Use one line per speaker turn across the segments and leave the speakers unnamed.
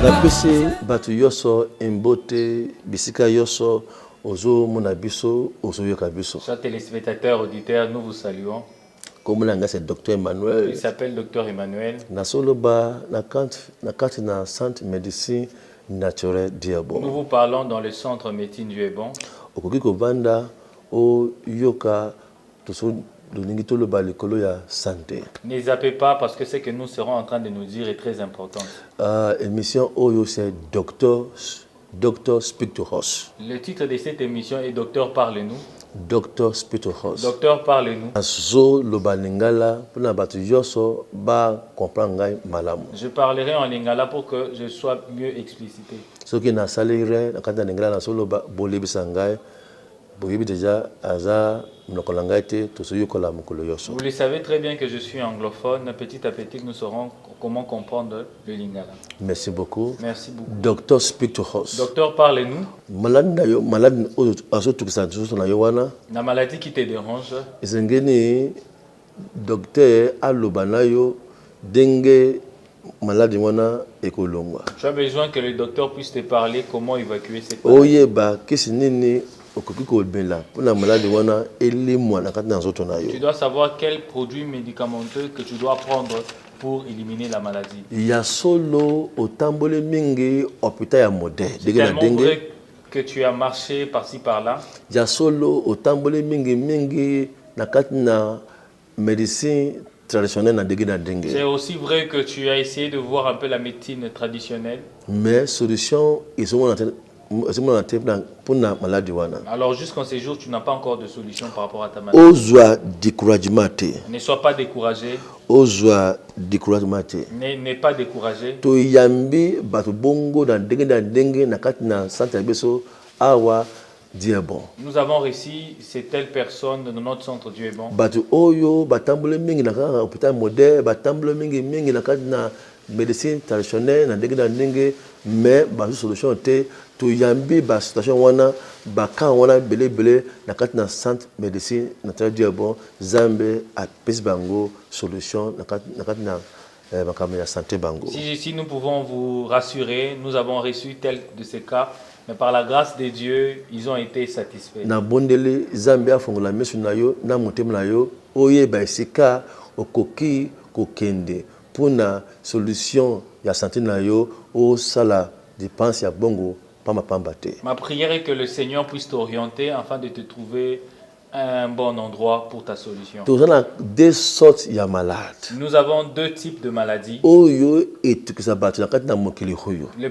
Napesi batu yoso embote bisika yoso ozo monabiso ozo yokabiso.
Chers téléspectateurs, auditeurs, nous vous saluons.
Comme l'anga c'est Docteur Emmanuel.
Il s'appelle Docteur Emmanuel.
Nasoloba na centre médecine naturelle Diabon.
Nous vous parlons dans le centre médecine Diabon.
Okoki kovanda o yoka toso doningito lo balikolo ya santé.
Ne zappez pas parce que ce que nous serons en train de nous dire est très important.
Émission Oyo c'est Docteur Speak to Us.
Le titre de cette émission est Docteur Parle-nous.
Docteur Speak to Us.
Docteur Parle-nous.
Azo lo balingala pona batu yoso ba comprendre ngai malamu.
Je parlerai en lingala pour que je sois mieux explicité.
Soki na salire na kanda lingala na solo ba bolebisa ngai boyebi déjà aza mnokolanga te tosoyokola mokolo yoso.
Vous le savez très bien que je suis anglophone. Petit à petit, nous saurons comment comprendre le lingala.
Merci beaucoup.
Merci beaucoup.
Docteur Speak to Us.
Docteur, parle-nous.
Malade azo tukisa nzuzo na yo wana.
La maladie qui te dérange.
Ezengeni docteur aloba na yo denge malade wana ekolongwa.
Tu as besoin que le docteur puisse te parler comment évacuer cette
maladie.
Oyeba
kisi nini okoki kolbela pona malade wana elimwa na kati na nzoto na yo.
Tu dois savoir quel produit médicamenteux que tu dois prendre pour éliminer la maladie.
Ya solo otambole mingi hôpital ya modèle.
C'est tellement vrai que tu as marché par-ci par-là.
Ya solo otambole mingi na kati na médecine traditionnelle na dege na dengue.
C'est aussi vrai que tu as essayé de voir un peu la médecine traditionnelle.
Mais solution ils sont pour la maladie wana.
Alors jusqu'en ces jours, tu n'as pas encore de solution par rapport à ta maladie.
Ozwa découragement.
Ne sois pas découragé.
Ozwa découragement.
N'es pas découragé.
To yambi batu bongo na dengue na kati na centre beso awa Diabon.
Nous avons réussi ces telles personnes dans notre centre Diabon.
Batu oyo batambule mingi na kati hôpital modèle batambule mingi na kati na médecine traditionnelle na dengue mais ba solution te to yambi ba situation wana ba kan wana belé na kati na centre médecine naturelle Diabon Zambe a pesbango solution na kati na makambo ya santé bango.
Si nous pouvons vous rassurer, nous avons reçu tel de ces cas, mais par la grâce de Dieu, ils ont été satisfaits.
Na bondele Zambe afongola mesu na yo na motema na yo oye ba esika okoki kokende pour na solution ya santé na yo o sala dépense ya bongo pamba te.
Ma prière est que le Seigneur puisse t'orienter afin de te trouver un bon endroit pour ta solution.
Nous avons deux sortes de malades.
Nous avons deux types de maladies.
Le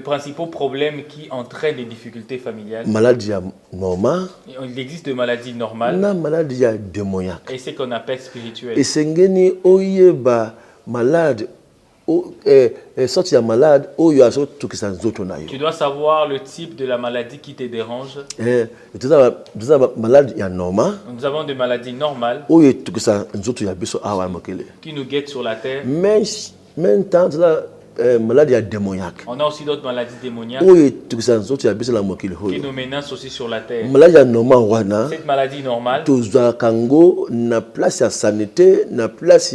principal problème qui entraîne les difficultés familiales.
Maladie normale.
Il existe des maladies normales.
Maladie démoniaque.
Et ce qu'on appelle spirituel.
Et c'est malade. Tu
dois savoir le type de la maladie qui te dérange.
Nous
avons des maladies normales qui nous guettent sur la terre.
Mais maintenant, maladie démoniaque.
On a aussi d'autres maladies démoniaques qui nous menacent aussi sur la terre. Cette maladie normale,
na place ya sanité, na place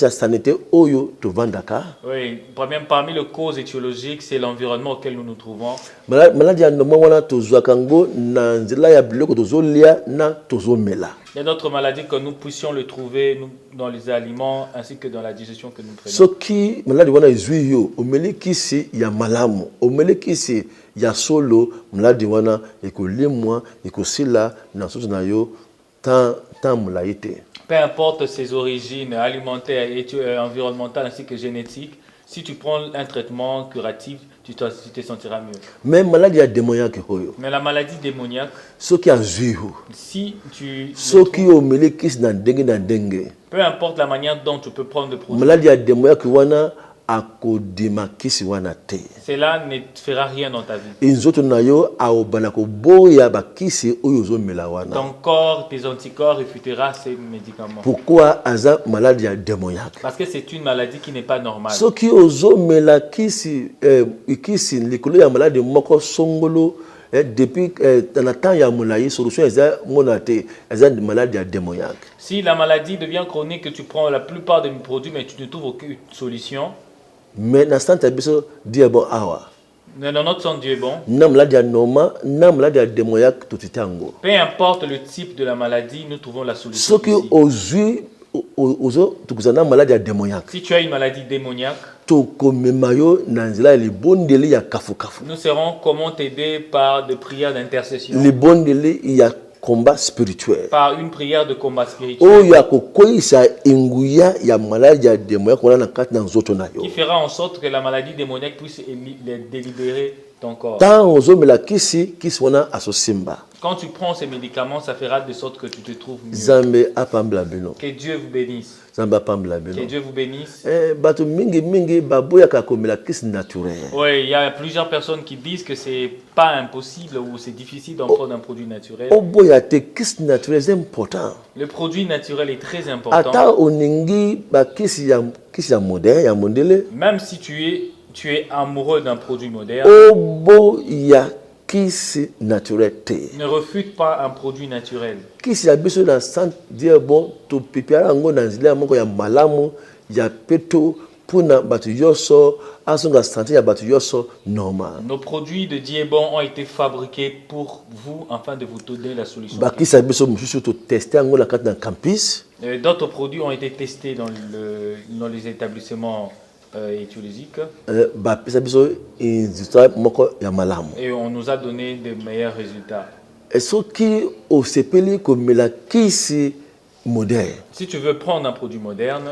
ya sanité oyo to vandaka.
Oui, parmi les causes étiologiques, c'est l'environnement auquel nous nous trouvons.
Maladie normale wana to kango na nzela ya biloko tozolia na tozomela.
Il y a d'autres maladies que nous puissions le trouver dans les aliments ainsi que dans la digestion que nous prenons.
Soki maladie wana izwi yo, omeli kisi ya malamu, omeli kisi ya solo, maladie wana ekolimwa, ekosila na soto na yo tant mulaite.
Peu importe ses origines alimentaires, environnementales ainsi que génétiques, si tu prends un traitement curatif, tu te sentiras mieux.
Mais maladie démoniaque hoyo.
Mais la maladie démoniaque,
si tu
peu importe la manière dont tu peux prendre le produit,
maladie démoniaque wana
cela ne fera rien dans ta vie. Ton corps, tes anticorps refutera ces médicaments.
Pourquoi aza maladie démoniaque?
Parce que c'est une maladie qui n'est pas normale.
Soki ozomela kisi likolo ya maladie moko songolo depuis dans le temps ya molayi solution eza monate eza maladie démoniaque.
Si la maladie devient chronique, que tu prends la plupart des produits mais tu ne trouves aucune solution,
mais na santa biso dia bon awa
Mais dans notre sang, Dieu est bon.
nam la dia noma nam la dia démoniaque tout tango
Peu importe le type de la maladie, nous trouvons la solution
ce qui
ici.
ozui ozo tukuzana maladie démoniaque
Si tu as une maladie démoniaque,
to komemayo na nzela libondeli ya kafu
nous saurons comment t'aider par des prières d'intercession,
libondeli ya combat spirituel
par une prière de combat spirituel,
oyo akokoyisa enguya ya maladie ya démoniaque wana na kati na nzoto na yo
qui fera en sorte que la maladie démoniaque puisse délibérer ton corps.
tant ozomela kisi wana asosimba
Quand tu prends ces médicaments, ça fera de sorte que tu te trouves mieux.
Zambe apambla bino
Que Dieu vous bénisse.
Zambe apambla
Que
bino
Dieu vous bénisse.
bato mingi baboyaka komela kisi naturel
Oui, il y a plusieurs personnes qui disent que c'est pas impossible ou c'est difficile d'en prendre un produit naturel.
oboya te kisi naturel c'est important
Le produit naturel est très important.
ata oningi bakisi ya moderne ya mondele
Même si tu es amoureux d'un produit moderne,
oboya kisi naturel te
ne refute pas un produit naturel.
kisi ya biso na centre dire bon topipiara yango na nzela moko ya malamu ya peto mpona bato nyonso azonga santé ya bato nyonso normal
Nos produits de Diebon ont été fabriqués pour vous afin de vous donner la solution.
bakisi ya biso mosusu toteste yango na kati na campus
D'autres produits ont été testés dans les établissements étudiques
bapesa biso industrie moko ya malamu
et on nous a donné de meilleurs résultats.
soki osepeli komela kisi moderne
Si tu veux prendre un produit moderne,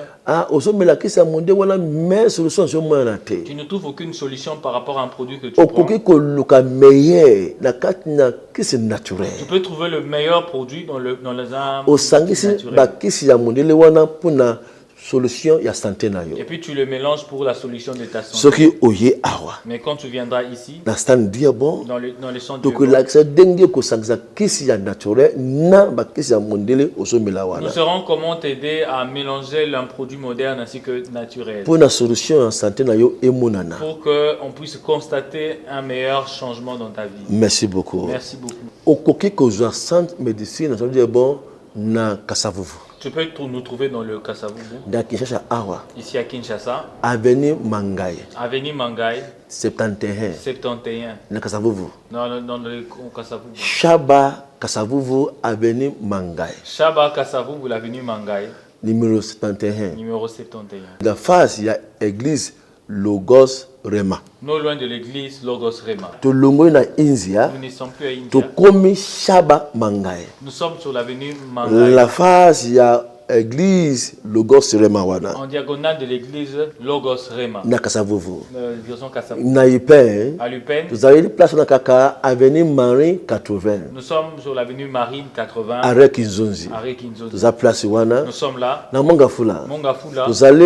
ozomela kisi ya moderne wana mais solution ozomona te
tu ne trouves aucune solution par rapport à un produit que tu prends.
okoki koluka meilleur na kati na kisi naturel
Tu peux trouver le meilleur produit dans les armes
osangisi
naturelles.
bakisi ya mondele wana mpona solution ya santé na yo
Et puis tu le mélanges pour la solution de ta santé.
soki oye awa
Mais quand tu viendras ici,
na stand dia bon
dans les centres
tokolakisa ndenge kosangisa kisi ya naturel na bakisi ya mondele ozomela
nous
wana
saurons comment t'aider à mélanger un produit moderne ainsi que naturel.
mpona solution ya santé na yo emonana
Pour qu'on puisse constater un meilleur changement dans ta vie.
merci beaucoup
Merci beaucoup.
okoki kozwa centre médecine ça veut dire bon na Kasavuvu
Tu peux nous trouver dans le Kasavubu,
na Kinshasa awa
ici à Kinshasa,
avenue Mangai
avenue Mangai,
71
71.
na Kasavuvu
Dans le Kasavubu.
Shaba Kasavuvu avenue Mangai
Shaba Kasavubu, l'avenue Mangai,
numéro 71
numéro 71.
la face il y a église Logos Rema
Non loin de l'église Logos Rema.
tolongoli na Inzia
Nous ne sommes plus à India.
tokomi Shaba Mangai
Nous sommes sur l'avenue Mangai.
la face il y a église Logos Rema wana
En diagonale de l'église Logos Rema.
na Kasavuvu
Direction Kasavubu.
na Ipen
À Lupin,
tozali place na kaka avenue Marie 80
nous sommes sur l'avenue Marine 80,
arrêt Kinzonzi
à Rekinzozi.
toza place wana
Nous sommes là,
na Mongafula
Mongafula.
tozali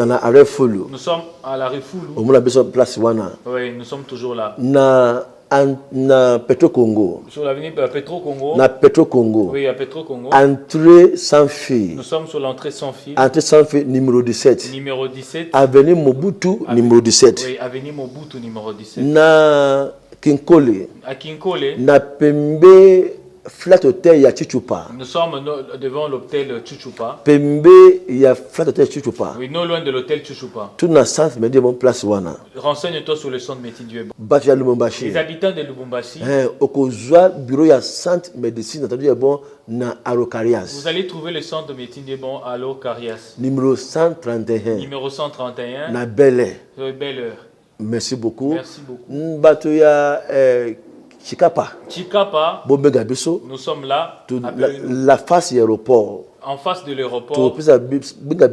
na arrêt Fulu
Nous sommes à la Refoulou.
omona biso place wana
Oui, nous sommes toujours là.
na Petro Congo
Sur l'avenue Petro Congo.
na Petro Congo
Oui, à Petro Congo.
entrée sans fil
Nous sommes sur l'entrée sans fil.
entrée sans fil numéro 17
Numéro 17.
avenue Mobutu numéro 17
Oui, avenue Mobutu numéro 17.
na Kinkole
À Kinkole,
na pembe flat hotel ya Chichupa
nous sommes devant l'hôtel Chuchupa.
pembe ya flat hotel Chichupa
Oui, non loin de l'hôtel Chuchupa.
tout na centre média bon place wana
Renseigne-toi sur le centre métier du Ebo.
bato ya Lumumbashi
Les habitants de Lubumbashi,
okozwa bureau ya centre médecine attendu ya bon na Arokarias
vous allez trouver le centre de médecine du Bon à Carias.
numéro 131
Numéro 131,
na Bel Air.
Belle Heure.
Merci beaucoup
Merci beaucoup.
bato ya Chikapa
Chikapa,
bobenga biso
nous sommes là,
la face ya aéroport
en face de l'aéroport.
topesa benga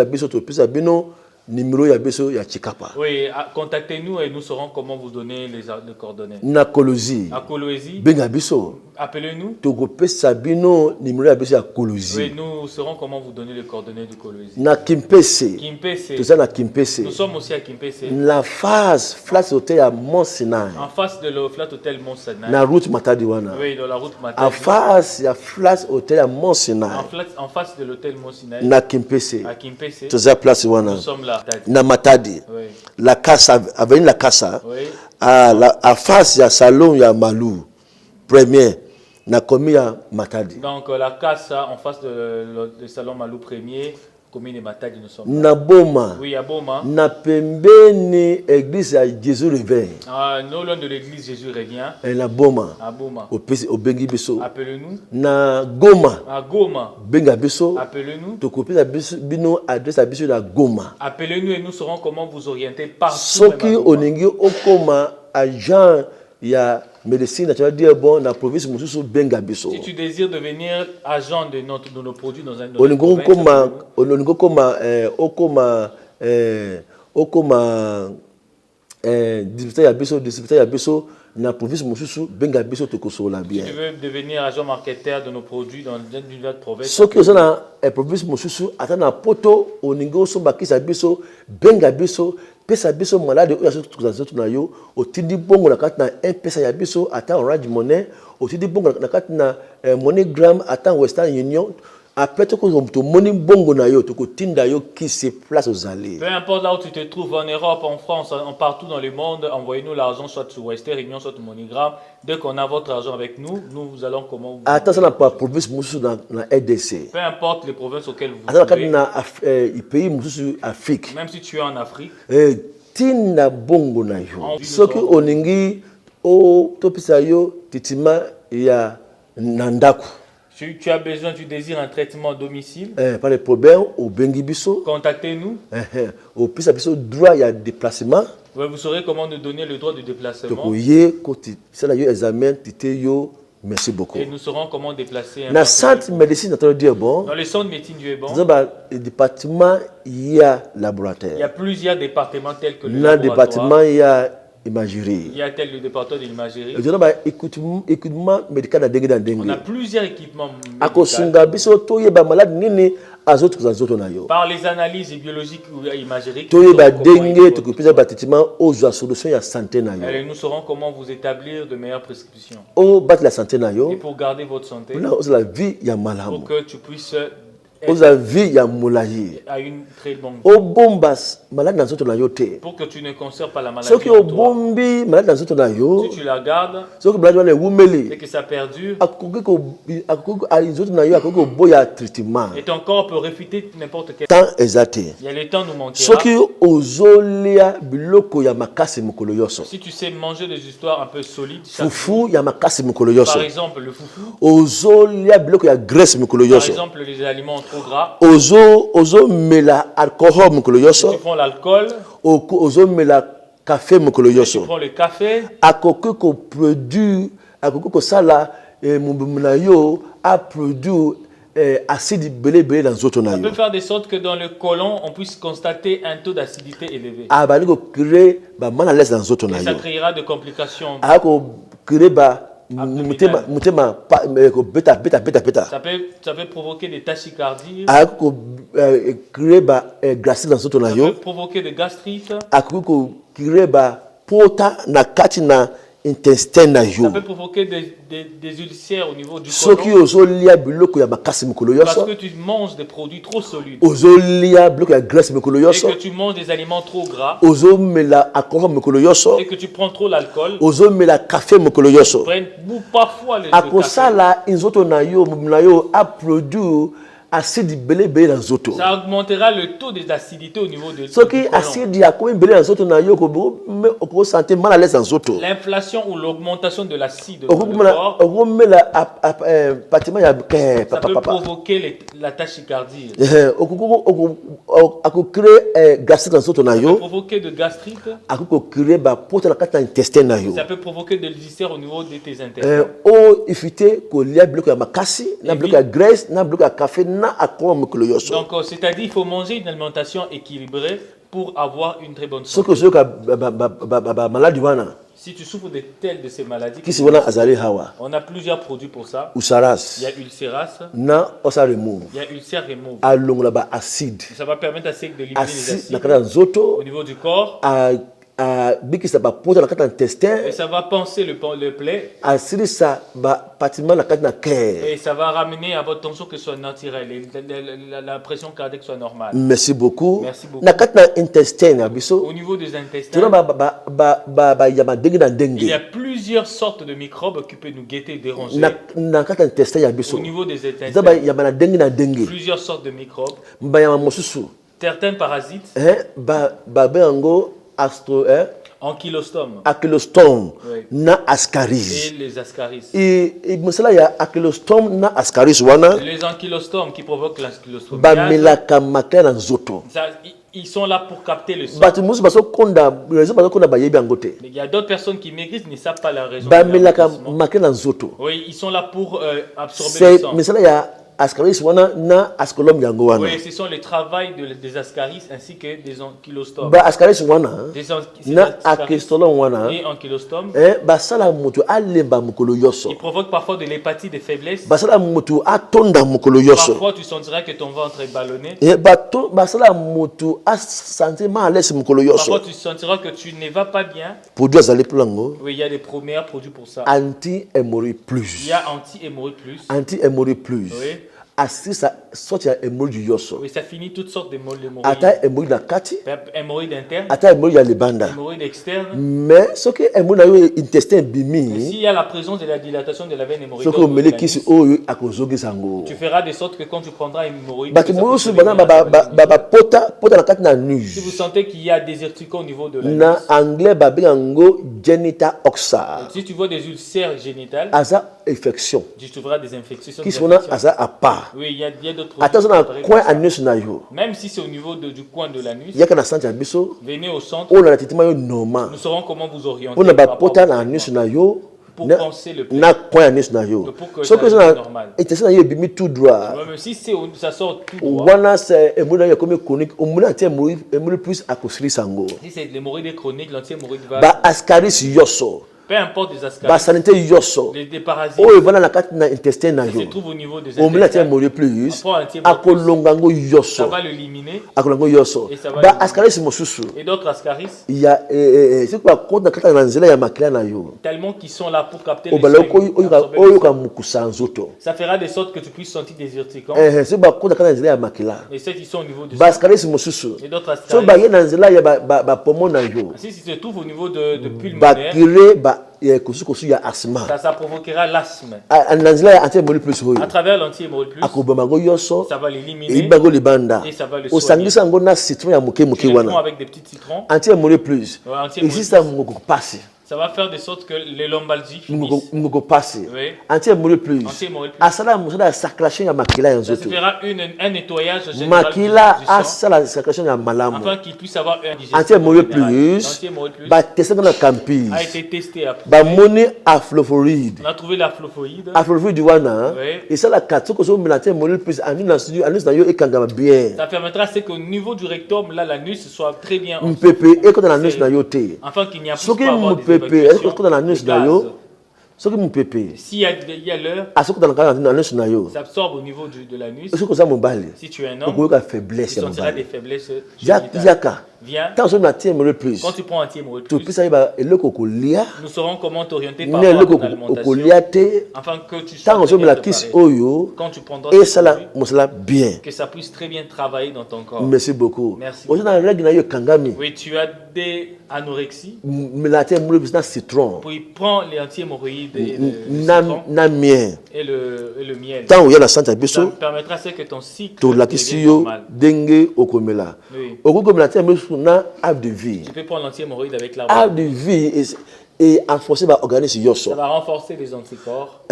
biso topesa bino numéro ya biso ya Chikapa
Oui, contactez-nous et nous saurons comment vous donner les coordonnées.
na Kolozi
À Kolwezi,
benga biso
appelez-nous.
tokopesa bino numéro ya biso ya
Oui,
Kolozi
nous saurons comment vous donner les coordonnées du Kolwezi.
na Kimpese
Kimpese,
toza na Kimpese
nous sommes aussi à Kimpese,
la face flash hotel ya Mont Sinai
en face de le Flat Hotel Mont Sinai.
na route Matadi wana
Oui, dans la route
en
Matadi.
face ya flash hotel ya Mont Sinai
En face de l'hôtel Mont Sinai,
na Kimpese
à Kimpese,
toza place wana
nous sommes là.
na Matadi
Oui,
la Casa avenue la Casa
oui,
à face ya salon ya Malou premier na komi ya Matadi
donc la casa en face de le salon Malou Premier, commune de Matadi, nous sommes.
na boma
Oui, à Boma.
na pembeni église ya Jésus Réveil
Non loin de l'église, Jésus revient.
na boma
À Boma.
obengi biso
Appelez-nous.
na Goma
À Goma.
benga biso
Appelez-nous.
tokopesa bino adresse ya biso na Goma
Appelez-nous et nous saurons comment vous orienter partout.
soki
même à Goma.
oningi okoma agent ya médecine naturelle dire bon na province mosusu benga biso
Si tu désires devenir agent de nos produits dans un
oningi okoma distributeur ya biso na province mosusu benga biso tokosola
Si
bien
tu veux devenir agent marketeur de nos produits dans une autre province,
soki oza na province mosusu ata na poto oningi osomba kisa biso benga biso pesa biso malade oyo azotukuza nzoto na yo otindi bongo na kati na mpesa ya biso ata Orange Money otindi bongo na kati na MoneyGram ata Western Union après tomoni bongo na yo tokotinda yo kisi place ozali
peu importe là où tu te trouves, en Europe, en France, partout dans le monde, envoyez-nous l'argent soit sur Western Union, soit sur MoneyGram. Dès qu'on a votre argent avec nous, nous allons comment vous...
ata ça na province mosusu na RDC
Peu importe les provinces auxquelles vous
ata na kati
vivez,
na pays mosusu Afrique
même si tu es en Afrique,
tinda bongo na yo
En-
soki oningi topesa yo titima ya na ndako
tu as besoin, tu désires un traitement à domicile,
pas de problème obengi biso
contactez-nous.
opesa biso droit ya déplacement
Vous saurez comment nous donner le droit de déplacement
tokoye kotisala yo examen tite yo merci beaucoup
et nous saurons comment déplacer un
na
patient.
centre médecine naturelle dire bon
Dans le centre de médecine du Ebon,
dans le département il y a
il y a
laboratoire
plusieurs départements tels que le
na
laboratoire,
département il y a imagerie
il y a tel le département de l'imagerie.
dans le équipement médical na ndenge na
On a
ndenge
plusieurs équipements médicaux.
akosunga biso toyeba malade nini azotukuza nzoto na yo
Par les analyses biologiques ou imagériques,
toyeba
nous saurons comment
ndenge
il faut-
tokopesa batitima ozwa solution ya santé na yo
Et nous saurons comment vous établir de meilleures prescriptions.
obatela santé na
Et
yo
pour garder votre santé,
mpona ozala vie ya
pour
malamu
que tu puisses
ozala vie ya molayi
à une très longue vie.
obomba malade na nzoto na yo te
Pour que tu ne conserves pas la maladie
soki
en toi.
obombi malade na nzoto na yo
Si tu la gardes
soki malade wana ewumeli
et que ça perdure,
nzoto na yo akoki koboya traitement
et ton corps peut réfuter n'importe quel.
temps eza te
Il y a le temps nous manquera.
soki ozolia biloko ya makasi mokolo nyonso
Si tu sais manger des histoires un peu solides, chaque jour,
fufu ya makasi mokolo nyonso
par exemple le foufou,
ozolia biloko ya graisse mokolo
par
nyonso
exemple les aliments trop gras,
ozomela alcohol mokolo
tu
nyonso
prends l'alcool,
ozomela café mokolo
tu
nyonso
prends le café,
akoki koproduire akoki kosala mobumu na yo aproduire acide belebele na nzoto na
ça peut
yo
faire de sorte que dans le côlon, on puisse constater un taux d'acidité élevé.
abali kocrée bamalalaise na nzoto na
Et ça
yo
créera de complications.
akocrée motema kobeta
Ça peut provoquer des tachycardies,
akocrée glacide na nzoto na
ça
yo
peut provoquer des gastrites,
akoki kocrée bapota na kati na intestin na
ça
yo
peut provoquer des ulcères au niveau du
soki
côlon
ozolia biloko ya makasi mokolo
parce
nyonso
que tu manges des produits trop solides
ozolia biloko ya graisse mokolo
et
nyonso
que tu manges des aliments trop gras
ozomela alcohol mokolo nyonso
et que tu prends trop l'alcool.
ozomela café mokolo nyonso
Ou parfois le café.
akosala nzoto na yo mobumu na yo aproduire acide belebele na nzoto
Ça augmentera le taux d'acidité au niveau de
soki
du côlon.
acide akomi ebele na nzoto na yo okosante mal à l'aise na nzoto
L'inflation ou l'augmentation de l'acide dans le corps,
okomela patima ya
ça peut provoquer la tachycardie.
akocrée gastrique na nzoto na
Ça peut
yo
provoquer de gastrite,
akoki kocrée bapota na kati na intestin na yo
ça peut provoquer des ulcères au niveau de tes intestins.
oevite kolia biloko ya makasi na biloko ya graisse na biloko ya café na alcool mokolo nyonso
Donc, c'est-à-dire qu'il faut manger une alimentation équilibrée pour avoir une très bonne
soki
santé.
ozoyoka bamaladi wana
Si tu souffres de telles de ces maladies,
kisi wana azali hawa
on a plusieurs produits pour ça.
usaras
Il y a Ulceras,
na osa remove
il y a Ulcer Remove.
alongola baacide
Ça va permettre à sec d'éliminer les
acide na
acides
kati na nzoto
au niveau du corps
abikisa bapota na kati na intestin
et ça va penser le plaie
asilisa bapatima na kati na cœur
et ça va ramener à votre tension que ce soit naturelle et la pression cardiaque soit normale.
merci beaucoup
Merci beaucoup.
na kati na intestin na biso
Au niveau des intestins,
tona bayama ndenge na
il y a
ndenge
plusieurs sortes de microbes qui peuvent nous guetter et déranger.
Na kata intestin ya biso.
Au niveau des
Zaba
intestins,
ya bana dengue na dengue.
plusieurs sortes de microbes.
Ba ya mosusu.
Certains parasites,
Ba bengo astro
ankylostome
ankylostome
Oui.
na ascaris.
et les ascaris.
Et mosala ya ankylostome na ascaris wana
Les ankylostomes qui provoquent l'ankylostome.
ba melaka makela na nzoto.
Ils sont là pour capter le sang.
Batu musu baso konda rezo baso konda ba yebi angote.
Mais il y a d'autres personnes qui maigrissent, ne savent pas la raison.
Ba
de
melaka
l'amaigrissement.
makela na nzoto.
Oui, ils sont là pour absorber le
C'est
sang.
misala ya ascaris wana na ascolum yango wana.
Oui, ce sont les travails des ascaris ainsi que des ankylostomes.
Ba ascaris wana
Ces
na
ascaris
ankylostome wana
et ankylostomes,
ba sala mutu alemba mukolo yoso.
ils provoquent parfois de l'hépatite, des faiblesses.
Ba sala mutu atonda mukolo yoso.
Parfois, tu sentiras que ton ventre est ballonné.
Ba sala mutu a sentiment à l'aise mukolo yoso.
Parfois, tu sentiras que tu ne vas pas bien.
Produit azali plango
Oui, il y a des premiers produits pour ça.
anti-hémorroïde
Il
plus.
y a anti-hémorroïde plus.
Anti-hémorroïde plus.
Oui.
Assisa sorti ya hémorroïde yoso.
Oui, ça finit toutes sortes d'hémorroïdes.
Ata hémorroïde na kati,
Hémorroïdes internes,
ata hémorroïde ya libanda.
hémorroïdes externes.
Mais ce que hémorroïde na yo intestin bimi,
S'il y a la présence de la dilatation de la veine
ce
hémorroïdaire,
que
au niveau de
mele
l'anus,
kisi oyo akozogi sango.
tu feras de sorte que quand tu prendras une hémorroïde,
Batu
que ça
moyo su
puisse
bana
venir
ba pota na kati na
si vous
nus.
sentez qu'il y a des urticants au niveau de
Na
l'anus,
anglais ba bengango genital oxa.
si tu vois des ulcères génitales,
Aza infection.
tu trouveras des infections.
Qui
des
sont
infections.
aza à part.
Oui, il y a d'autres
Attention na
produits.
coin anus na yo.
Même si c'est au niveau du coin de l'anus,
Yaka na santi ya biso.
venez au centre,
On a la titima yo normal.
nous saurons comment vous orienter
On a ba
par rapport
pota
au
na
traitement.
anus na yo.
Pour penser le
Na coin anus na yo.
Pour que
Ce
ça
que
soit
ça
normal.
intestin na yo bimi tout droit.
Même si ça sort tout droit,
Wana c'est hémorroïde ya comme chronique. On mona tie hémorroïde plus akosiri sango.
si c'est l'hémorroïde chronique, l'anti-hémorroïde va,
Ba ascaris yoso.
peu importe des
Ba
ascaris,
sanité yoso.
des parasites,
Oyo vana na kati na intestin na
ça se
yo.
trouve au niveau des
On mona tie
intestins,
hémorroïde plus.
Après, anti-hémorroïde plus,
Akolongango
ça
yoso.
va l'éliminer.
Akolongango yoso.
Et ça va
Ba
éliminer.
ascaris mosusu.
Et d'autres ascaris,
Il y a c'est quoi compte na kati na nzela ya makila na yo.
tellement qu'ils sont là pour capter le
Obala
sang, absorber le
oyo
sang.
ka mukusa nzoto.
Ça fera de sorte que tu puisses sentir des urticants.
C'est ba compte na kati na nzela ya makila.
Et ceux qui sont au niveau du
Ba
sang,
ascaris mosusu.
et d'autres
So
ascaris,
ba ye na nzela ya ba poumon na yo.
si se trouve au niveau de
Ba
pulmonaire,
kire ba kosu ya asthma.
ça provoquera l'asthme.
Na nzela ya anti-hémorroïde plus oyo.
À travers l'anti-hémorroïde plus,
Akobomango yoso.
ça va l'éliminer.
Ibango libanda.
Et ça va le
Osangisa ngo na citron ya muke muke
Tu le prends
wana.
avec des petits citrons.
Anti-hémorroïde plus.
Ouais, anti-hémorroïde
Ici ça moko passer.
Ça va faire de sorte que les lombalgies finissent.
Moko passer.
Oui.
Anti-hémorroïde plus.
Anti-hémorroïde plus.
Asala musala ya circulation ya makila ya
Ça se
nzoto.
fera un nettoyage général
Makila
du sang,
asala circulation ya malamu.
afin qu'il puisse avoir un digestion
Anti-hémorroïde
général.
plus.
L'anti-hémorroïde plus
Ba tester na campus.
a été testé après.
Ba moni aflofluoride.
On a trouvé la flophoïde.
Aflofluoride wana.
Oui.
Et ça la katso ko so melate hémorroïde plus anu na studio anu na yo ekanga bien.
Ça permettra c'est qu'au niveau du rectum, là, l'anus soit très bien
Mpepe e ko na anus na yo te.
afin qu'il n'y a plus
Soki
pas avoir des
mpepe e ko na anus na yo. Soki mpepe.
S'il y a l'heure,
Asoko na anus na yo.
ça absorbe au niveau de l'anus.
Soki za mobali.
Si tu es un homme,
Okoyoka
tu
faiblesse ya
sentiras des
mobali.
faiblesses génitales.
Yaka.
Viens,
Tant so na tie hémorroïde plus.
quand tu prends anti-hémorroïde
To
plus,
pisa ba eloko kolia.
nous saurons comment t'orienter par
Ne
rapport à
eloko
ton alimentation,
okolia te.
afin que tu sois
Tant
très
so
bien
la kiss
préparé.
oyo.
Quand tu prendras
Et
ce
ça la
produit,
mosala bien.
que ça puisse très bien travailler dans ton corps.
Merci beaucoup.
Merci.
Ozo na règle na yo kangami.
Oui, tu as des anorexies,
Melate hémorroïde plus na citron.
puis prends les anti-hémorroïdes et le
Na
citron
na mien.
et le miel.
Tant oya la santé
Ça
biso.
permettra c'est que ton cycle
To la
devienne
kisi yo
normal.
denge okomela.
Oui.
Okokomela te hémorroïde na ave de vie.
Tu peux prendre l'anti-hémorroïde avec la
Ave de vie et enforcer ba organisme yoso.
Ça va renforcer les anticorps.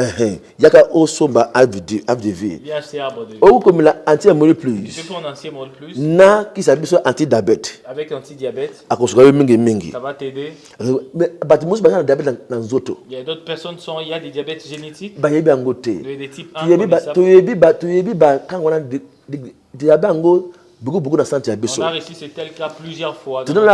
Yaka oso ba ave de vie.
Bien ces arbres de vie.
Okokomela anti-hémorroïde
Tu
plus.
peux prendre anti-hémorroïde plus
Na kisa biso anti-diabète.
avec anti-diabète.
Akosoka yo mingi.
Ça va t'aider.
Mais bati musu ba na diabète na nzoto.
Il y a d'autres personnes il y a des diabètes génétiques,
Ba yebi ango te.
des types 1.
Toyebi ba kangona diabète ango beaucoup na santé ya
On
biso.
a reçu ce tel cas plusieurs fois.
Tu donnes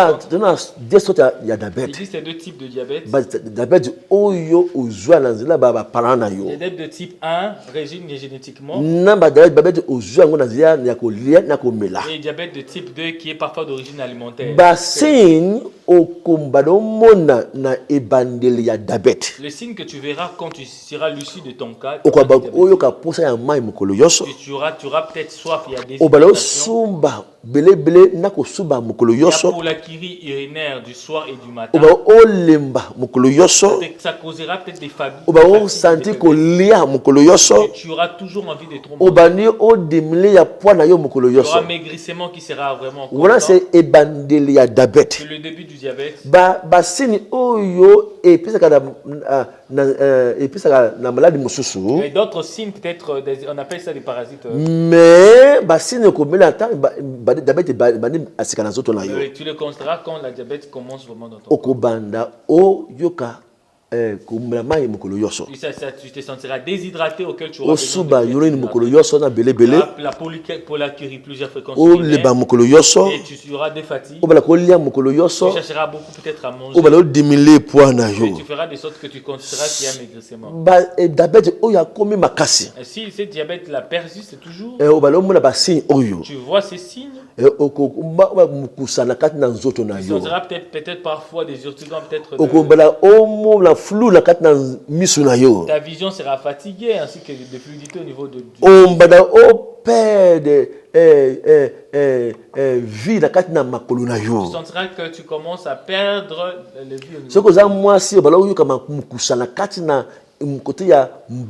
des sortes ya
Il
diabète.
existe deux types de diabète.
Diabète oyo ozwa na nzela ba parents na yo.
Les diabètes de type 1 régime génétiquement.
Na ba diabète ozwa ngo na nzela ya kolia na komela.
Et le diabète de type 2 qui est parfois d'origine alimentaire.
Ba signe okomba do mona na ebandeli ya diabète.
Le signe que tu verras quand tu seras lucide de ton cas,
Okoba oyo ka posa ya mai mokolo yoso.
tu auras peut-être soif, il y a des
Obalo
irritations.
sumba belé na ko suba mokolo
Il y a
yoso
pour la kyrie urinaire du soir et du matin.
oba olemba mokolo yoso
Ça causera peut-être des
oba o
fatigues.
sentir ko lia mokolo yoso
Tu auras toujours envie de trop
oba
manger.
ni o demile ya poids na yo mokolo
Il y aura
yoso
un maigrissement qui sera vraiment
voilà
constant.
c'est ebandeli ya diabète
C'est le début du diabète.
ba sini oyo episaka na maladie mosusu
Et d'autres signes, peut-être, on appelle ça des parasites.
mais ba sini ko mela ta diabète bani asika na zoto na yo
Tu le constateras quand la diabète commence vraiment dans ton corps.
okobanda o yoka kumela mai mokolo yoso
Tu te sentiras déshydraté auquel tu auras besoin
osuba
de
yoloni mokolo yoso na belebele
pour la curie, plusieurs fréquences
oleba
urinaires,
mokolo yoso
et tu auras des fatigues.
obala kolia mokolo yoso
Tu chercheras beaucoup peut-être à manger.
obala odimile poids na
Et
yo
tu feras de sorte que tu constateras qu'il y a un maigrissement.
diabète oyo akomi makasi
Et si ce diabète la persiste toujours,
obala omona basigne oyo
tu vois ces signes,
mokusana kati na nzoto na
tu
yo
sentiras peut-être parfois des urticants, peut-être
okobala omona flou na kati na miso na yo
ta vision sera fatiguée ainsi que de fluidité au niveau du
ombanda operde vie na kati na makolo na
tu
yo
sentiras que tu commences à perdre le vie au niveau.
soki oza mwasi obala oyoka mokusana kati na côté ya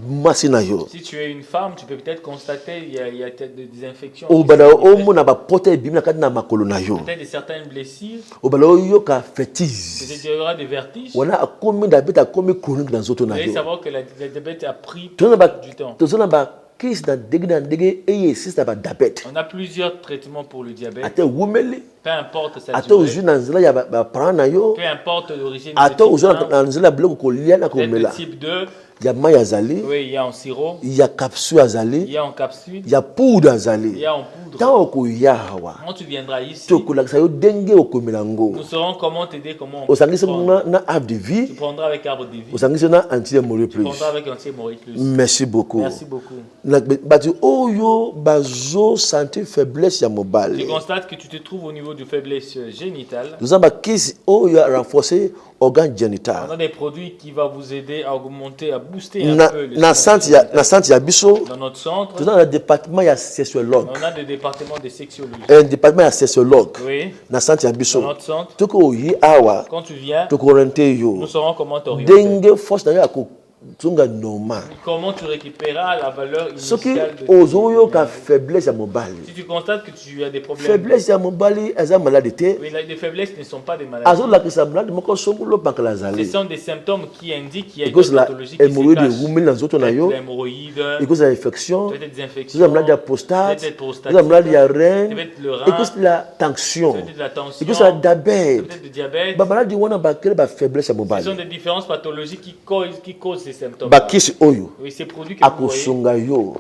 mwasi na yo
Si tu es une femme, tu peux peut-être constater il y a peut-être des infections.
obala omona bapote ebimi na kati na makolo na yo
Peut-être certaines blessures.
obala oyoka fétise
Peut-être il y aura des vertiges.
wana akomi diabète akomi chronique na nzoto
Vous
na
allez
yo
savoir que la diabète a pris du temps.
tozona bakisi na ndenge eye esisi na badiabète
On a plusieurs traitements pour le diabète.
ate owumeli
Peu importe sa
ate
durée,
ozwi na nzela ya baparent na yo
peu importe l'origine
ate
de
ozwi
type 1,
na nzela ya biloko kolia na
peut-être
komela
le type 2,
ya mai azali
oui, il y a en sirop,
ya capsule
il
azali
y a en capsule,
ya poudre
il
azali
y a en poudre.
ntango okoya awa
Quand tu viendras ici,
tokolakisa yo ndenge okomela ngo
nous saurons comment t'aider, comment on
osangisi
prendre.
na arbre de
Tu
vie
prendras avec arbre de vie,
osangisi na anti-hémorrhoïde
tu
plus
prendras avec anti-hémorrhoïde plus.
merci beaucoup
Merci beaucoup.
bato oyo bazosentir faiblesse ya
Tu
mobali
constates que tu te trouves au niveau de faiblesse génitale.
toza bakisi oyo ya renforcer organe
On
génital
a des produits qui vont vous aider à augmenter, à booster un
na
peu le
na
système
centre ya
génital.
na centre ya biso
Dans notre centre,
toza na département ya sexologue
on a des départements de sexologie.
un département ya sexologue
Oui,
na centre ya
dans
biso
notre centre,
toko oyi awa
quand tu viens,
tokorente
nous
yo
saurons comment t'orienter.
ndenge force na yo ya kozonga normal
Comment tu récupéreras la valeur
soki
initiale de tes
ozoyoka
biens.
faiblesse ya mobali
Si tu constates que tu as des problèmes,
faiblesse ya mobali eza maladi te
oui, les faiblesses ne sont pas des maladies.
azolakisa maladi moko songolo bakala
Ce
azali
sont des symptômes qui indiquent qu'il y a une
ekozala
pathologie qui se
hémorroïde
cache.
ewumeli na nzoto na yo
L'hémorroïde,
ekozala infection
peut-être des infections,
ekozala maladi ya prostate
peut-être prostate,
ekozala maladi ya rein
peut-être le rein,
ekozala tension
peut-être de la tension,
ekozala diabète
peut-être du diabète.
bamaladi wana bakele bafaiblesse ya
Ce sont
mobali
des différentes pathologies qui causent ces symptômes.
bakisi oyo
Oui, ces produits que vous voyez,
akosonga yo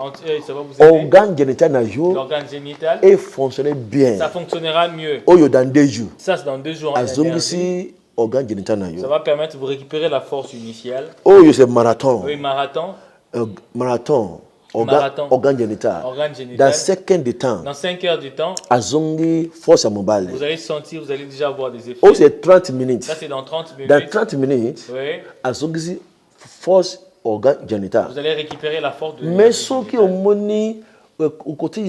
ça va vous aider.
organe génital na yo
L'organe génital,
et fonctionner bien
ça fonctionnera mieux.
oyo dans 2 jours
Ça, c'est dans 2 jours. en énergie.
azongisi organe génital na
Ça
yo
va permettre de vous récupérer la force initiale.
oyo c'est marathon
Oui, marathon,
marathon
Marathon.
organe génital
organe
dans
génital.
5 heures de temps
Dans 5 heures du temps,
azongi force ya mobali
vous allez sentir, vous allez déjà avoir des effets.
oyo c'est 30 minutes
Ça, c'est dans 30 minutes.
dans 30 minutes
Oui,
azongisi force organe génital
vous allez récupérer la force de
mais
l'organe
soki
génital.
omoni côté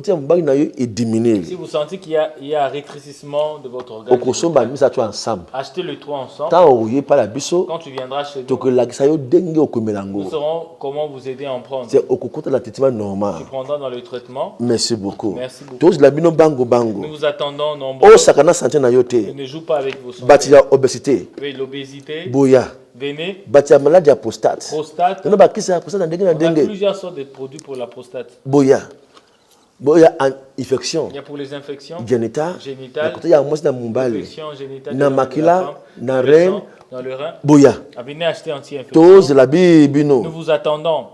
ya mobali na yo ediminue
Si vous sentez qu'il y a un rétrécissement de votre organe
okosomba
génital,
misa to ensemble
achetez le 3 ensemble.
ntango oyepala biso
Quand tu viendras chez nous,
tokolakisa yo ndenge okomela
nous
ngo
saurons comment vous aider à en prendre.
c'est okokotala traitement normal
Tu prendras dans le traitement.
merci beaucoup
Merci beaucoup.
tozela bino bango
Nous
bango
vous attendons nombreux.
osaka na santé na yo te
Ne joue pas avec vos santé.
bato ya obésité
Oui, l'obésité,
boya
venez,
bato ya maladi ya prostate
prostate.
tona bakisi ya prostate na ndenge na
On a
ndenge
plusieurs sortes de produits pour la prostate.
boya infection
Il y a pour les infections
génitale
génitales,
na kote ya mwasi na mobali
infections génitales
na
de la
makila,
femme,
na
dans le
rein.
sang, dans le rein.
boya
Ah, venez acheter anti-infection.
tozela
Nous
bino
vous attendons.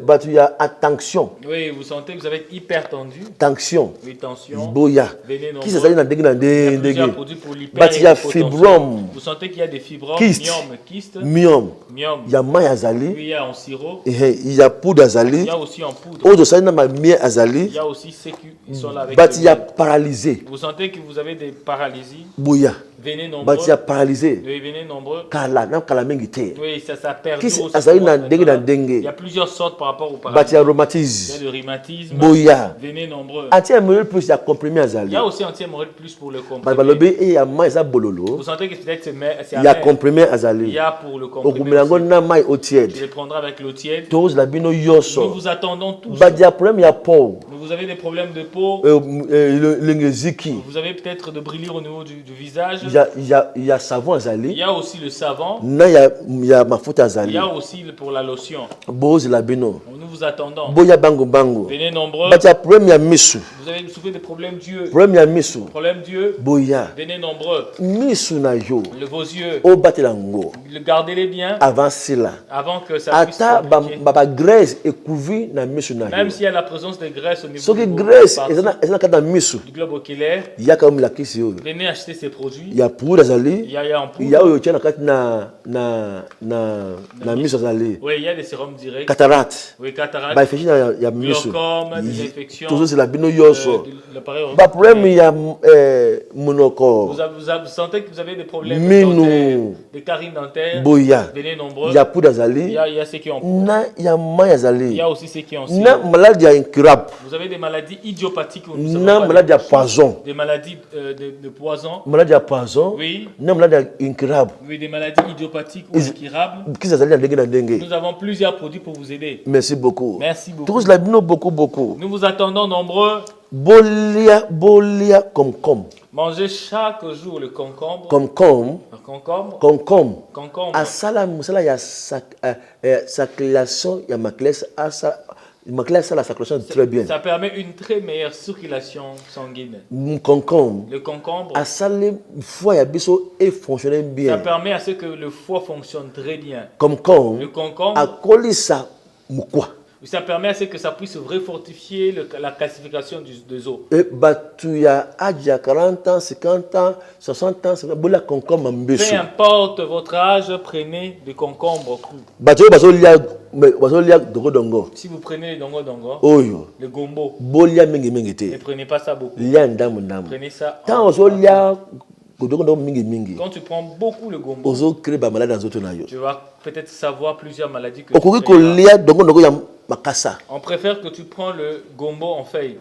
bato ya tension
Oui, vous sentez que vous avez hyper tendu.
tension
Oui, tension.
boya
Venez nombreux.
kisi ezali na ndenge na
Il y a
ndenge
plusieurs produits pour
bato ya
l'hyperhypotension.
fibrome
Vous sentez qu'il y a des fibromes,
Kyste.
myome, kyste,
myome
myome.
ya mai
Oui,
azali
il y a en sirop.
ya poudre
Il
azali
y a aussi en poudre.
oyo tosali na mamie
Il
azali
y a aussi ceux qui sont là avec
Batia paralysé.
vous sentez que vous avez des paralysies,
Bouya.
venez nombreux.
Batia paralysé.
Oui, venez nombreux.
Kala, na kala mengite.
Oui, ça perd.
Qu'est-ce que
Il y a plusieurs sortes par rapport aux paralysies.
Batia
Il y a
rhumatisme.
le rhumatisme.
Bouya.
Venez nombreux.
Anti-hémorroïde plus, il y a comprimé
Il
azali.
y a aussi anti-hémorroïde plus pour le comprimé.
Balobi et ya mai za bololo.
Vous sentez que peut-être c'est
Il y a
amer.
comprimé
Il
azali.
y a pour le comprimé.
Okumilango
aussi.
na mai au tiède.
Tu les prendras avec l'eau tiède.
Tous la bino
Nous
yoso.
vous attendons tous.
Badia problème ya peau.
Vous avez des problèmes de peau.
L'engeziki.
Vous avez peut-être de brûlures au niveau du visage.
Il y a savon
Il
azali.
y a aussi le savon.
Na il y a mafuta
Il
azali.
y a aussi pour la lotion.
Bose la bino.
Nous vous attendons.
Boya bango bango.
Venez nombreux.
Batia problème ya misu.
Vous avez souffert des problèmes d'yeux.
Problème ya misu.
Problème d'yeux.
Boya.
Venez nombreux.
Misu na yo.
Vos yeux.
O batelango.
Gardez-les bien
Avant cela.
avant que ça puisse
Ata
s'appliquer.
ba graisse ekouvi na misu na
Même
yo.
s'il y a la présence de graisse au niveau
Soki
du
graisse
partie
ezana kata misu.
du globe oculaire,
Ya comme la kisi yo.
venez acheter ces produits.
Ya poudre azali.
Il y a en poudre.
Ya oyo tiana kati na misu azali.
Oui, il y a des sérums directs.
Cataracte.
Oui, cataracte.
Ba infection ya misu.
Glaucome, des infections.
Toujours c'est la bino yoso.
L'appareil
Ba problème ya monoko.
vous sentez que vous avez des problèmes
Minou.
dentaires, des caries dentaires.
Boya.
Venez nombreux.
Ya poudre
Il
azali.
y a ceux qui ont poudre.
Na ya mai
Il
azali.
y a aussi ceux qui ont
Na
sirop.
maladie ya incurable.
Vous avez des maladies idiopathiques. Où nous
Na
savons pas
maladie ya
les-
poison.
Des maladies de poison.
Maladie ya poison.
Oui.
Na maladie ya incurable.
Oui, des maladies idiopathiques ou incurables.
Kisi azali na ndenge na ndenge.
Nous avons plusieurs produits pour vous aider.
Merci beaucoup.
Merci beaucoup.
Tous la bino beaucoup.
Nous vous attendons nombreux.
Bolia comme.
Mangez chaque jour le concombre.
Comme.
Le concombre.
Concombre. Asala musala ya circulation ya maclès asa maclès la circulation très bien.
Ça permet une très meilleure circulation sanguine.
Concombre.
Le concombre.
Asale foie ya biso et fonctionner
Ça
bien.
permet à ce que le foie fonctionne très bien.
Concombre.
Le concombre.
Akolisa mukwa.
Ça permet à ce que ça puisse refortifier la calcification des os.
Et batuya adja 40 ans, 50 ans, 60 ans, bola concombre mbeso.
Peu importe votre âge, prenez des concombres crus.
Batuya bazolia dongo.
Si vous prenez les dongo,
Oyo.
le gombo,
Bolia mingi
ne
te.
prenez pas ça beaucoup.
Lia ndamu.
Prenez ça.
Quand ozolia dongo mingi.
Quand tu prends beaucoup le gombo,
Ozo crée ba malade dans autres na yo.
tu vas peut-être savoir plusieurs maladies que
Okoki
tu crées.
kolia dongo ya makasa.
On préfère que tu prends le gombo en feuille.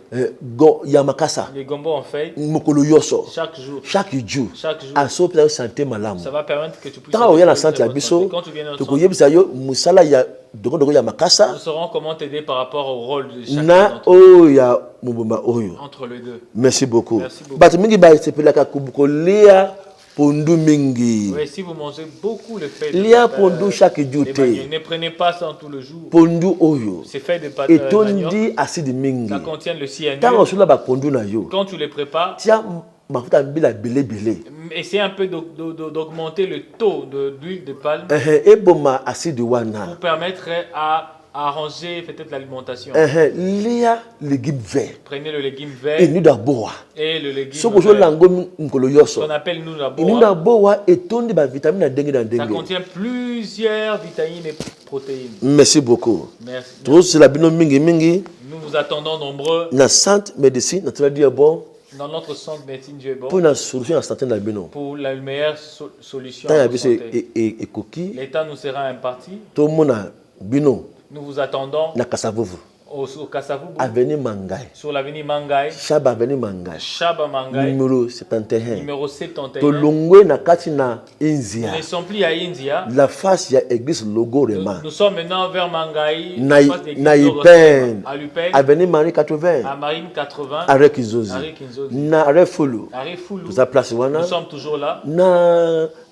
Ya makasa.
Les gombos en feuille,
Mokolo yoso.
chaque jour.
Chaque jour.
Chaque jour.
Aso pla santé malamu.
Ça va permettre que tu puisses...
Tant oya na santé ya biso.
Quand tu viens dans le
To
centre,
koyebisa yo musala ya dongo ya makasa.
nous saurons comment t'aider par rapport au rôle de chacun
Na
d'entre eux.
oya mubumba oyo.
Entre les deux.
Merci beaucoup.
Merci beaucoup.
Bato mingi ba sepelaka kolia pondu mingi.
Oui, si vous mangez beaucoup le fait
Lia pondu chaque jour
les
te.
manioc, ne prenez pas ça tout le jour.
Pondu oyo.
C'est fait de pâte manioc.
Etondi acide mingi.
Ça contient le cyanure.
Tant osula ba pondu na yo.
Quand tu les prépares,
Tia mafuta mbila belé.
essaie un peu d'augmenter le taux d'huile de palme
Eboma acide wana.
pour permettre à arranger peut-être l'alimentation.
Lia légumes verts.
Prenez le légume
Et
vert
nu da boa.
et le légume
Soko so
vert.
lango nkolo yoso.
On appelle nous la
Nu
boa.
da boa etondi ba vitamine na dengue na
Ça
dengue.
contient plusieurs vitamines et protéines.
Merci beaucoup.
Merci.
Tous la bino mingi.
Nous vous attendons nombreux
Na centre médecine na tala dia bon.
dans notre centre de médecine Dieu est bon
Pour une solution à santé na bino.
pour la meilleure solution
Tant
à
ya
votre
biso
santé.
et coquille.
L'État nous sera imparti.
To mona bino
Nous vous attendons
na Kasavuvu.
au Kasavubu,
Avenue Mangai.
sur l'avenue Mangai,
Chaba avenue Mangai.
Chaba Mangai,
Numéro 71.
numéro 71.
To longwe na kati na
Nous
Inzia.
ne sommes plus à India.
La face ya église logo Rema.
Nous sommes maintenant vers Mangai,
Na
en face d'église
na
de
Ipen.
à Lupen,
Avenue Marie 80.
à Marine 80,
Arrêt Kizozi.
à Kinzozi,
Na arrêt Fulu.
à Refoulou.
Za place
Nous
wana.
sommes toujours là.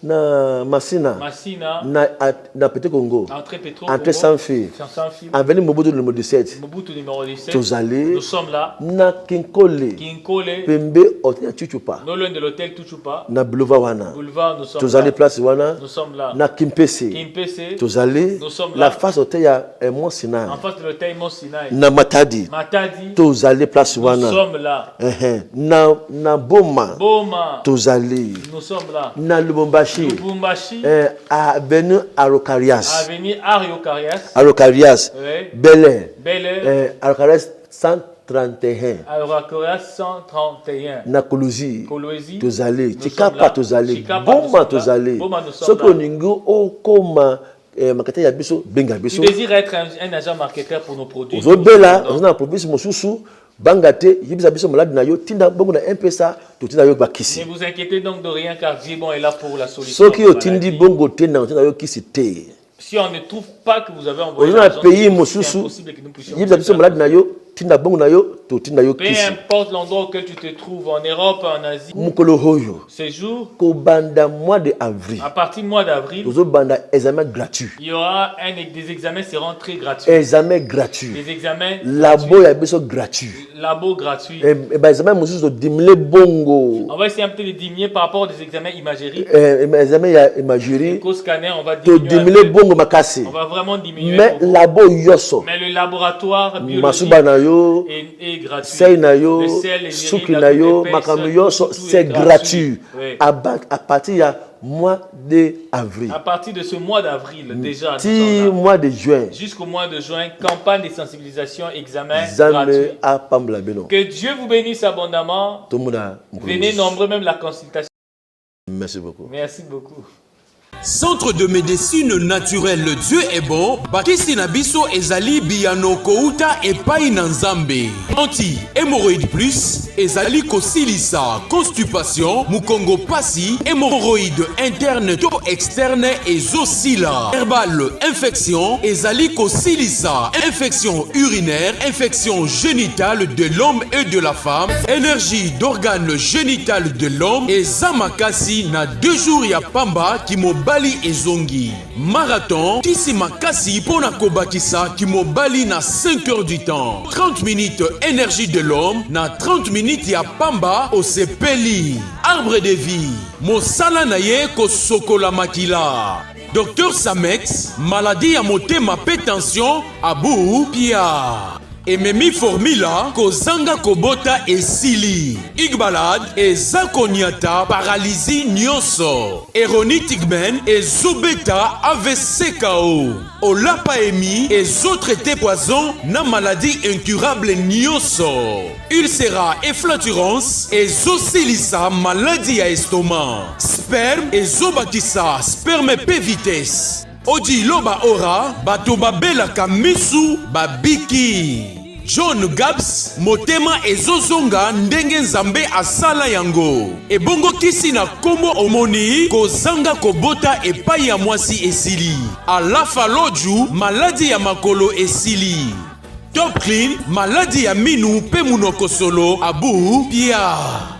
Na Masina.
Massina,
Na Petit Congo.
entrée Pétro,
Entrée sans fil.
sans fil.
Avenue Mobutu numéro 17.
Mobutu numéro 17.
Tozali.
Nous sommes là.
Na Kinkole.
Kinkole,
Pembe hotel Chuchupa.
non loin de l'hôtel Tuchupa.
Na boulevard wana.
Boulevard, nous sommes
Tozali
là.
place wana.
Nous sommes là.
Na Kimpese.
Kimpese,
Tozali.
Nous sommes
La
là.
face hotel ya Mont Sinai.
en face de l'hôtel Mont Sinai.
Na Matadi.
Matadi,
Tozali place
nous
wana.
sommes là.
Na Boma.
Boma,
Tozali.
nous sommes là.
Na Lubumbashi.
Lubumbashi,
Avenue Arokarias.
avenue Ariokarias,
Arokarias.
oui.
Bel Air.
Bel Air,
Arokarias 131.
Alors à Corée 131.
Na Kolwezi.
Kolwezi.
Tozali.
Nous
Chikapa
sommes là.
tozali.
Chikapa,
Bomba
nous sommes là.
tozali.
Bomba, nous sommes
Soko
là.
ningo okoma makata ya biso benga
Tu
biso.
désires être un agent marketeur pour nos produits.
Ozobela, ozona province mosusu. Bangate, yibisa biso malade na yo, tinda bongo na MPSA, to tinda yo bakisi.
Ne vous inquiétez donc de rien car Dieu bon est là pour la solution.
Soki yo tindi bongo tinda yo kisi te.
Si on ne trouve pas que vous avez envoyé
Ozona
l'argent,
pays
c'est
mosusu.
impossible que nous puissions.
Yibisa biso malade na yo, tinda bongo na yo, to tinda yo
Peu
kisi.
importe l'endroit auquel tu te trouves, en Europe, en Asie,
Mukolo hoyo.
ces jours,
Ko banda mois de avril.
à partir du mois d'avril,
Ozo banda examen gratuit.
il y aura des examens seront très gratuits.
Examen gratuit.
Des examens
Labo ya biso gratuit.
labo gratuits.
Et ba examen mosusu dimle bongo.
On va essayer un peu de diminuer par rapport aux examens imagerie.
Examen ya imagerie.
Scanner, on va
To
diminuer.
dimle bongo makasi.
On va vraiment diminuer.
Mais labo yoso.
Mais le laboratoire biologique
Masuba na yo.
est gratuit.
Sei na yo,
Le sel, les
suki
urines,
na
la
yo,
goutte
makambo
d'épaisse,
yoso,
tout
c'est
est
gratuit.
Oui.
À partir ya mois d'avril.
À partir de ce mois d'avril, déjà, nous
Ti
sommes là.
mois de juin.
Jusqu'au mois de juin, campagne de sensibilisation, examen
Zame
gratuit.
a pambla beno.
Que Dieu vous bénisse abondamment.
Tomona.
Venez nombreux, même la consultation.
Merci beaucoup.
Merci beaucoup.
Centre de médecine naturelle Dieu est bon. Bakisi na biso ezali biyano kouta epai na nzambe. Anti hémorroïde plus ezali kosilisa constipation mukongo pasi hémorroïde interne to externe ezosila. Herbal infection ezali kosilisa infection urinaire, infection génitale de l'homme et de la femme, énergie d'organes génitales de l'homme et zamakasi na 2 jours ya pamba qui Bali ezongi. Marathon, tisi makasi pona kobakisa kimobali na 5 heures du temps. 30 minutes énergie de l'homme na 30 minutes ya pamba osepeli. Arbre de vie, mosala na ye kosokola makila. Docteur Samex, maladie ya motema pe tension, abu pia. Ememi formula kozanga kobota esili. Igbalade eza konyata paralysie nyonso. Eroni tigmen ezobeta AVC KO. Olapa emi ezotraité poison na maladie incurable nyonso. Ulcera efflaturance ezosilisa maladie ya estomac. Sperme ezobakisa sperme pe vitesse. Odi loba ora bato babelaka misu babiki. John Gabs motema ezozonga ndenge nzambe asala yango. Ebongo kisi na kombo omoni kozanga kobota epai ya mwasi esili. Alafa loju maladi ya makolo esili. Top Clean maladi ya minu pe munoko solo abu pia.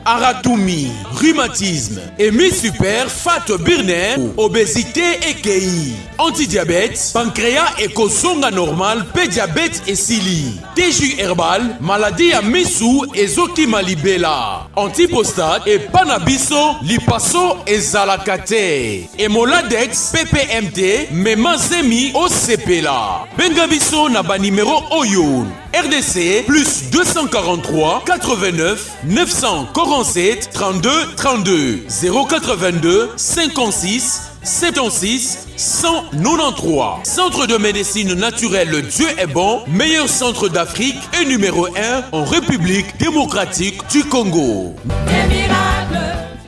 Aratumi, rhumatisme, Emi Super, Fat Birner, obésité et KI, antidiabète, pancréas et kozonga normal, pédiabète et sili, TJ herbal, maladie à Misu et Zoki Malibela, antipostate et panabiso, lipaso et zalakate, Emoladex, PPMT, Memazemi OCPLA, Bengabiso Naba numéro Oyo, RDC, plus 243 89 947 32 32 082 56 76 193. Centre de médecine naturelle Dieu est bon, meilleur centre d'Afrique et numéro 1 en République démocratique du Congo.